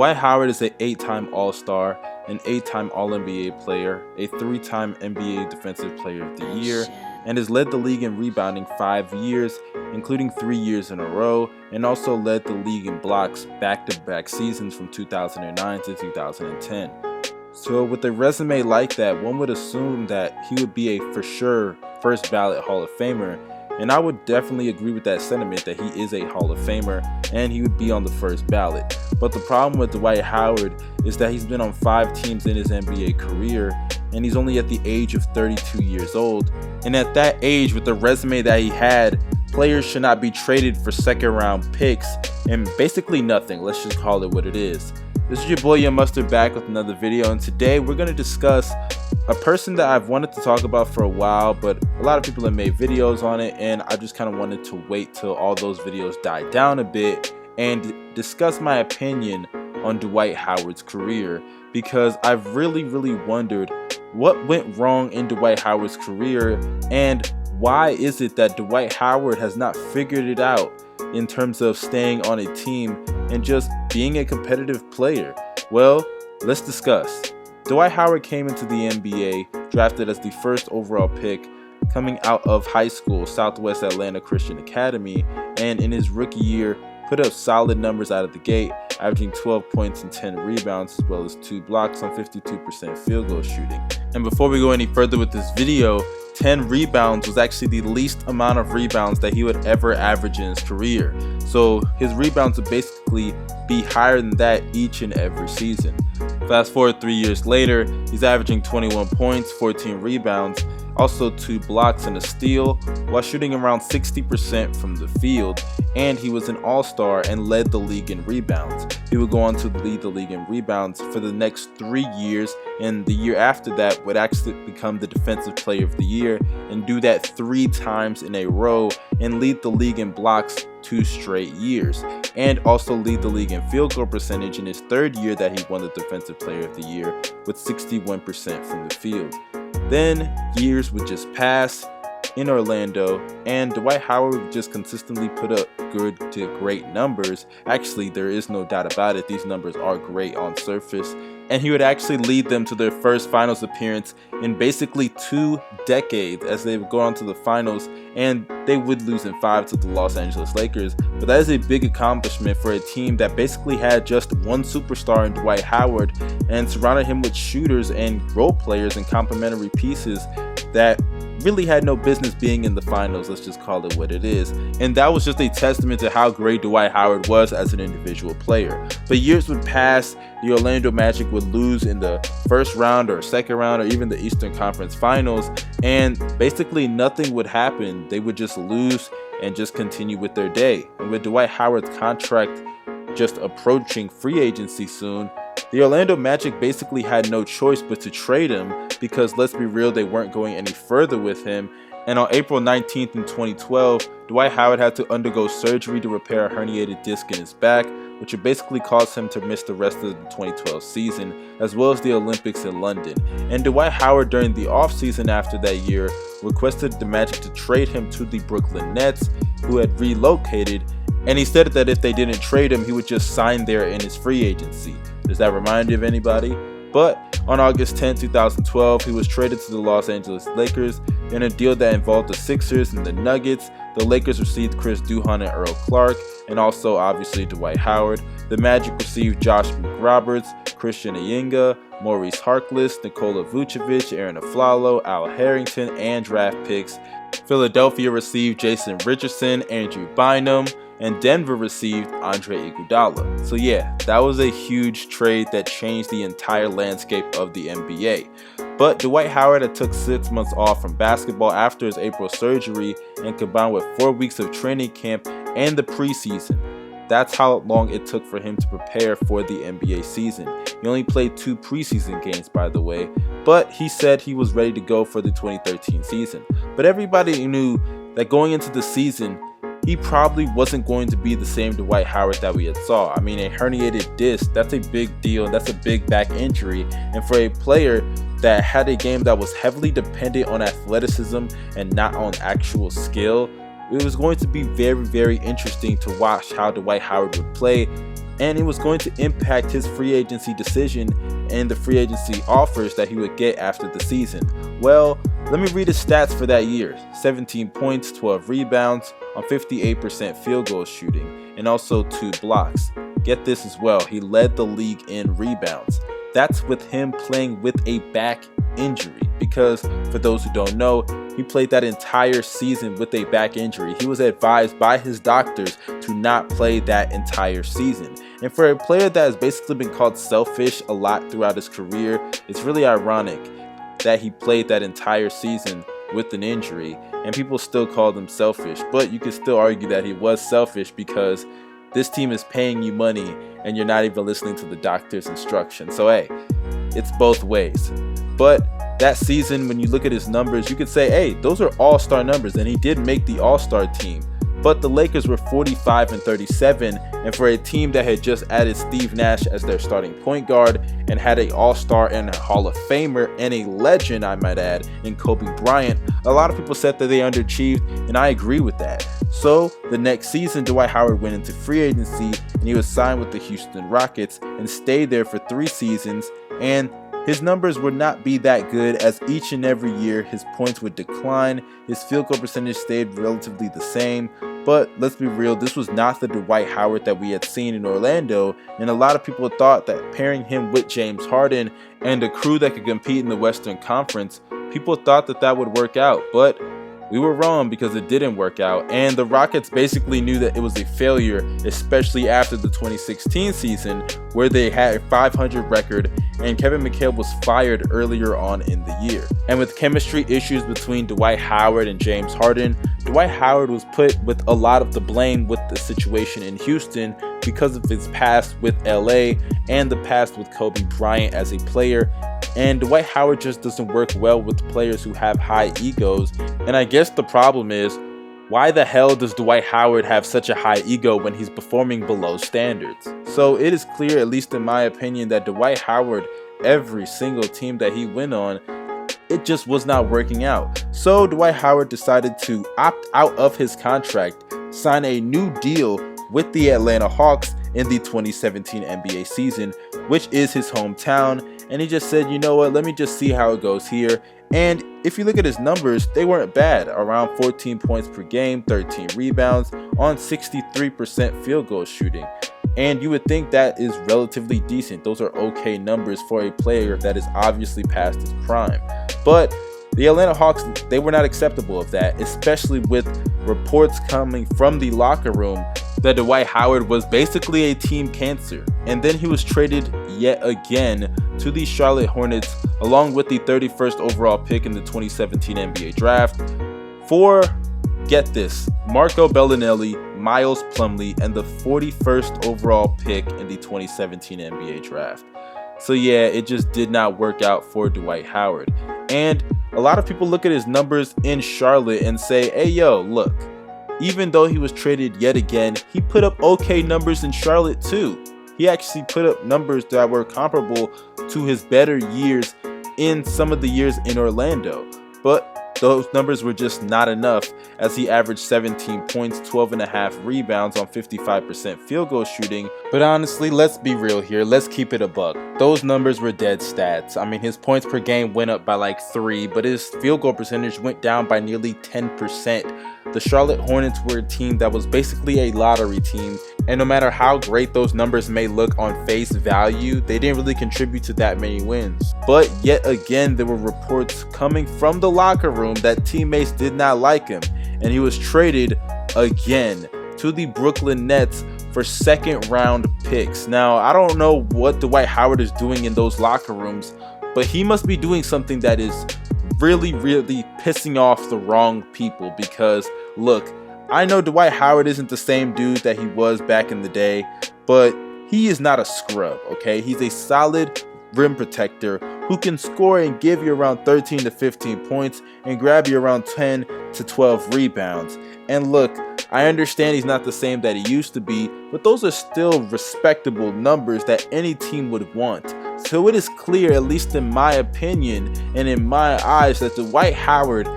Dwight Howard is an 8-time All-Star, an 8-time All-NBA player, a 3-time NBA Defensive Player of the Year, and has led the league in rebounding 5 years, including 3 years in a row, and also led the league in blocks back-to-back seasons from 2009 to 2010. So with a resume like that, one would assume that he would be a for sure first ballot Hall of Famer, and I would definitely agree with that sentiment that he is a Hall of Famer and he would be on the first ballot. But the problem with Dwight Howard is that he's been on 5 teams in his NBA career and he's only at the age of 32 years old. And at that age, with the resume that he had, players should not be traded for second round picks and basically nothing. Let's just call it what it is. This is your boy Young Mustard back with another video, and today we're going to discuss a person that I've wanted to talk about for a while, but a lot of people have made videos on it, and I just kind of wanted to wait till all those videos died down a bit and discuss my opinion on Dwight Howard's career, because I've really wondered what went wrong in Dwight Howard's career and why is it that Dwight Howard has not figured it out in terms of staying on a team and just being a competitive player. Well, let's discuss. Dwight Howard came into the NBA drafted as the first overall pick coming out of high school, Southwest Atlanta Christian Academy, and in his rookie year put up solid numbers out of the gate, averaging 12 points and 10 rebounds as well as 2 blocks on 52% field goal shooting. And before we go any further with this video, 10 rebounds was actually the least amount of rebounds that he would ever average in his career. So his rebounds would basically be higher than that each and every season. Fast forward 3 years later, he's averaging 21 points, 14 rebounds, also 2 blocks and a steal, while shooting around 60% from the field, and he was an all-star and led the league in rebounds. He would go on to lead the league in rebounds for the next 3 years, and the year after that would actually become the Defensive Player of the Year and do that 3 times in a row and lead the league in blocks 2 straight years, and also lead the league in field goal percentage in his 3rd year that he won the Defensive Player of the Year with 61% from the field. Then years would just pass in Orlando, and Dwight Howard would just consistently put up good to great numbers. Actually, there is no doubt about it, these numbers are great on surface, and he would actually lead them to their first finals appearance in basically 2 decades as they would go on to the finals, and they would lose in 5 to the Los Angeles Lakers. But that is a big accomplishment for a team that basically had just one superstar in Dwight Howard and surrounded him with shooters and role players and complementary pieces that really had no business being in the finals. Let's just call it what it is. And that was just a testament to how great Dwight Howard was as an individual player. But years would pass, the Orlando Magic would lose in the first round or second round or even the Eastern Conference Finals, and basically nothing would happen. They would just lose and just continue with their day. And with Dwight Howard's contract just approaching free agency soon, the Orlando Magic basically had no choice but to trade him, because let's be real, they weren't going any further with him. And on April 19th in 2012, Dwight Howard had to undergo surgery to repair a herniated disc in his back, which would basically cause him to miss the rest of the 2012 season, as well as the Olympics in London. And Dwight Howard, during the offseason after that year, requested the Magic to trade him to the Brooklyn Nets, who had relocated, and he said that if they didn't trade him, he would just sign there in his free agency. Does that remind you of anybody? But on August 10, 2012, he was traded to the Los Angeles Lakers in a deal that involved the Sixers and the Nuggets. The Lakers received Chris Duhon and Earl Clark, and also obviously Dwight Howard. The Magic received Josh McRoberts, Christian Eyenga, Maurice Harkless, Nikola Vucevic, Aaron Aflalo, Al Harrington, and draft picks. Philadelphia received Jason Richardson, Andrew Bynum, and Denver received Andre Iguodala. So yeah, that was a huge trade that changed the entire landscape of the NBA. But Dwight Howard had took 6 months off from basketball after his April surgery, and combined with 4 weeks of training camp and the preseason, that's how long it took for him to prepare for the NBA season. He only played 2 preseason games, by the way, but he said he was ready to go for the 2013 season. But everybody knew that going into the season, he probably wasn't going to be the same Dwight Howard that we had saw. I mean, a herniated disc, that's a big deal. That's a big back injury. And for a player that had a game that was heavily dependent on athleticism and not on actual skill, it was going to be very, very interesting to watch how Dwight Howard would play, and it was going to impact his free agency decision and the free agency offers that he would get after the season. Well, let me read his stats for that year. 17 points, 12 rebounds on 58% field goal shooting, and also 2 blocks. Get this as well, he led the league in rebounds. That's with him playing with a back injury, because for those who don't know, he played that entire season with a back injury. He was advised by his doctors to not play that entire season. And for a player that has basically been called selfish a lot throughout his career, it's really ironic that he played that entire season with an injury and people still called him selfish. But you could still argue that he was selfish because this team is paying you money and you're not even listening to the doctor's instructions. So hey, it's both ways. But that season, when you look at his numbers, you could say, hey, those are all-star numbers, and he did make the all-star team. But the Lakers were 45-37, and for a team that had just added Steve Nash as their starting point guard and had an all-star and a Hall of Famer and a legend, I might add, in Kobe Bryant, a lot of people said that they underachieved, and I agree with that. So the next season, Dwight Howard went into free agency, and he was signed with the Houston Rockets and stayed there for 3 seasons, and his numbers would not be that good, as each and every year his points would decline, his field goal percentage stayed relatively the same. But let's be real, this was not the Dwight Howard that we had seen in Orlando, and a lot of people thought that pairing him with James Harden and a crew that could compete in the Western Conference, people thought that that would work out, but we were wrong because it didn't work out, and the Rockets basically knew that it was a failure, especially after the 2016 season where they had a 500 record and Kevin McHale was fired earlier on in the year. And with chemistry issues between Dwight Howard and James Harden, Dwight Howard was put with a lot of the blame with the situation in Houston because of his past with LA and the past with Kobe Bryant as a player. And Dwight Howard just doesn't work well with players who have high egos. And I guess the problem is, why the hell does Dwight Howard have such a high ego when he's performing below standards? So it is clear, at least in my opinion, that Dwight Howard, every single team that he went on, it just was not working out. So Dwight Howard decided to opt out of his contract, sign a new deal with the Atlanta Hawks in the 2017 NBA season, which is his hometown. And he just said, you know what, let me just see how it goes here. And if you look at his numbers, they weren't bad. Around 14 points per game, 13 rebounds on 63% field goal shooting. And you would think that is relatively decent. Those are okay numbers for a player that is obviously past his prime. But the Atlanta Hawks, they were not acceptable of that, especially with reports coming from the locker room that Dwight Howard was basically a team cancer. And then he was traded yet again to the Charlotte Hornets along with the 31st overall pick in the 2017 NBA draft for, get this, Marco Bellinelli, Miles Plumlee, and the 41st overall pick in the 2017 NBA draft. So yeah, it just did not work out for Dwight Howard. And a lot of people look at his numbers in Charlotte and say, hey yo, look, even though he was traded yet again, he put up okay numbers in Charlotte too. He actually put up numbers that were comparable to his better years in some of the years in Orlando. But those numbers were just not enough, as he averaged 17 points, 12.5 rebounds on 55% field goal shooting. But honestly, let's be real here. Let's keep it a buck. Those numbers were dead stats. I mean, his points per game went up by like 3, but his field goal percentage went down by nearly 10%. The Charlotte Hornets were a team that was basically a lottery team, and no matter how great those numbers may look on face value, they didn't really contribute to that many wins. But yet again, there were reports coming from the locker room that teammates did not like him, and he was traded again to the Brooklyn Nets for second round picks. Now, I don't know what Dwight Howard is doing in those locker rooms, but he must be doing something that is really pissing off the wrong people, because look, I know Dwight Howard isn't the same dude that he was back in the day, but he is not a scrub, okay? He's a solid rim protector who can score and give you around 13 to 15 points and grab you around 10 to 12 rebounds. And look, I understand he's not the same that he used to be, but those are still respectable numbers that any team would want. So it is clear, at least in my opinion and in my eyes, that Dwight Howard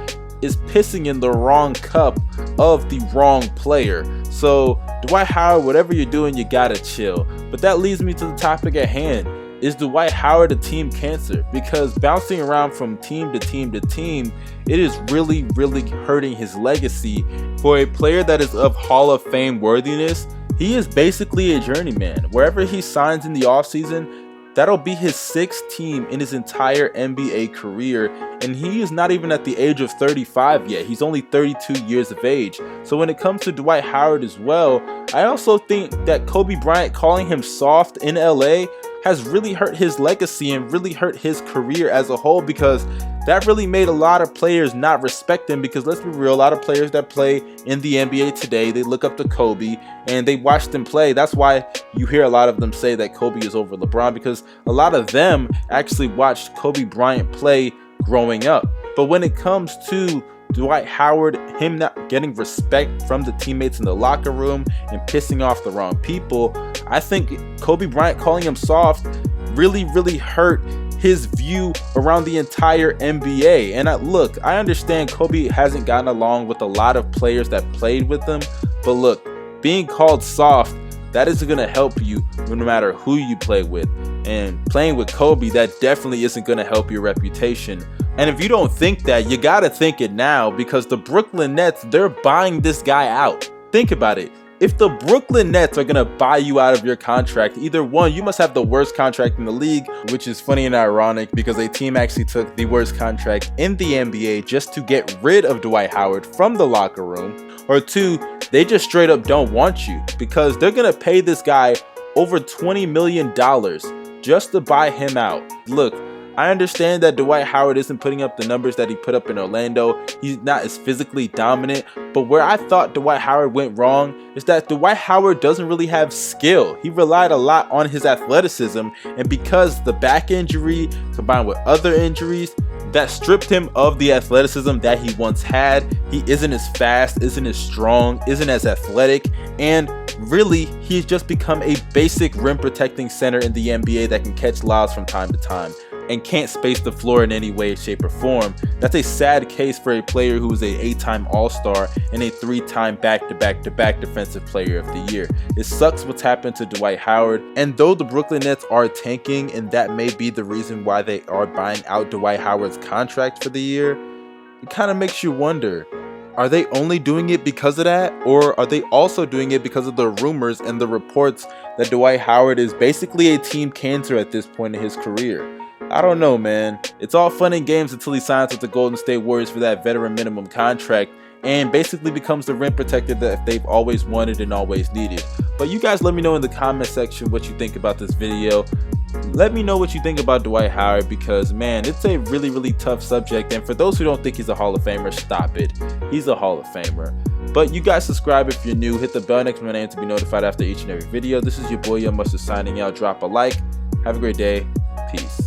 is pissing in the wrong cup of the wrong player. So Dwight Howard, whatever you're doing, you gotta chill. But that leads me to the topic at hand. Is Dwight Howard a team cancer? Because bouncing around from team to team to team, it is really hurting his legacy. For a player that is of Hall of Fame worthiness, he is basically a journeyman. Wherever he signs in the offseason, that'll be his 6th team in his entire NBA career, and he is not even at the age of 35 yet. He's only 32 years of age. So when it comes to Dwight Howard as well, I also think that Kobe Bryant calling him soft in LA has really hurt his legacy and really hurt his career as a whole, because that really made a lot of players not respect him. Because let's be real, a lot of players that play in the NBA today, they look up to Kobe and they watch them play. That's why you hear a lot of them say that Kobe is over LeBron, because a lot of them actually watched Kobe Bryant play growing up. But when it comes to Dwight Howard, him not getting respect from the teammates in the locker room and pissing off the wrong people, I think Kobe Bryant calling him soft really hurt his view around the entire NBA. And look, I understand Kobe hasn't gotten along with a lot of players that played with him, but look, being called soft, that isn't going to help you no matter who you play with. And playing with Kobe, that definitely isn't going to help your reputation. And if you don't think that, you got to think it now, because the Brooklyn Nets, they're buying this guy out. Think about it. If the Brooklyn Nets are going to buy you out of your contract, either one, you must have the worst contract in the league, which is funny and ironic because a team actually took the worst contract in the NBA just to get rid of Dwight Howard from the locker room. Or 2, they just straight up don't want you, because they're going to pay this guy over $20 million just to buy him out. Look, I understand that Dwight Howard isn't putting up the numbers that he put up in Orlando. He's not as physically dominant. But where I thought Dwight Howard went wrong is that Dwight Howard doesn't really have skill. He relied a lot on his athleticism. And because the back injury combined with other injuries, that stripped him of the athleticism that he once had. He isn't as fast, isn't as strong, isn't as athletic, and really, he's just become a basic rim protecting center in the NBA that can catch lobs from time to time and can't space the floor in any way, shape, or form. That's a sad case for a player who is a 8-time All-Star and a 3-time back-to-back Defensive Player of the Year. It sucks what's happened to Dwight Howard, and though the Brooklyn Nets are tanking, and that may be the reason why they are buying out Dwight Howard's contract for the year, it kind of makes you wonder, are they only doing it because of that? Or are they also doing it because of the rumors and the reports that Dwight Howard is basically a team cancer at this point in his career? I don't know, man. It's all fun and games until he signs with the Golden State Warriors for that veteran minimum contract and basically becomes the rim protector that they've always wanted and always needed. But you guys let me know in the comment section what you think about this video. Let me know what you think about Dwight Howard, because man, it's a really tough subject, and for those who don't think he's a Hall of Famer, stop it. He's a Hall of Famer. But you guys subscribe if you're new, hit the bell next to my name to be notified after each and every video. This is your boy Young Mustard signing out. Drop a like. Have a great day. Peace.